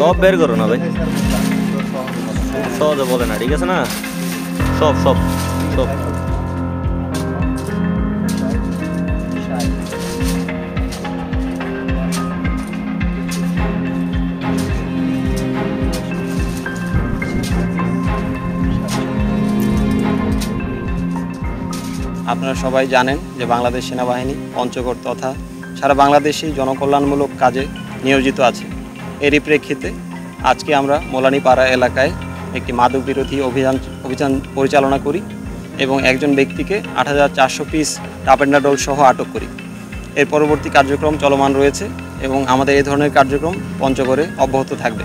সব বের করো না ভাই, সহজে বলে না, ঠিক আছে না? সব সব সব আপনারা সবাই জানেন যে বাংলাদেশ সেনাবাহিনী পঞ্চগড় তথা সারা বাংলাদেশেই জনকল্যাণমূলক কাজে নিয়োজিত আছে। এরই প্রেক্ষিতে আজকে আমরা মোলানীপাড়া এলাকায় একটি মাদক বিরোধী অভিযান পরিচালনা করি এবং একজন ব্যক্তিকে ৮৪০০ পিস টাপেন্ডাডোল সহ আটক করি। এর পরবর্তী কার্যক্রম চলমান রয়েছে এবং আমাদের এই ধরনের কার্যক্রম পঞ্চগড়ে অব্যাহত থাকবে।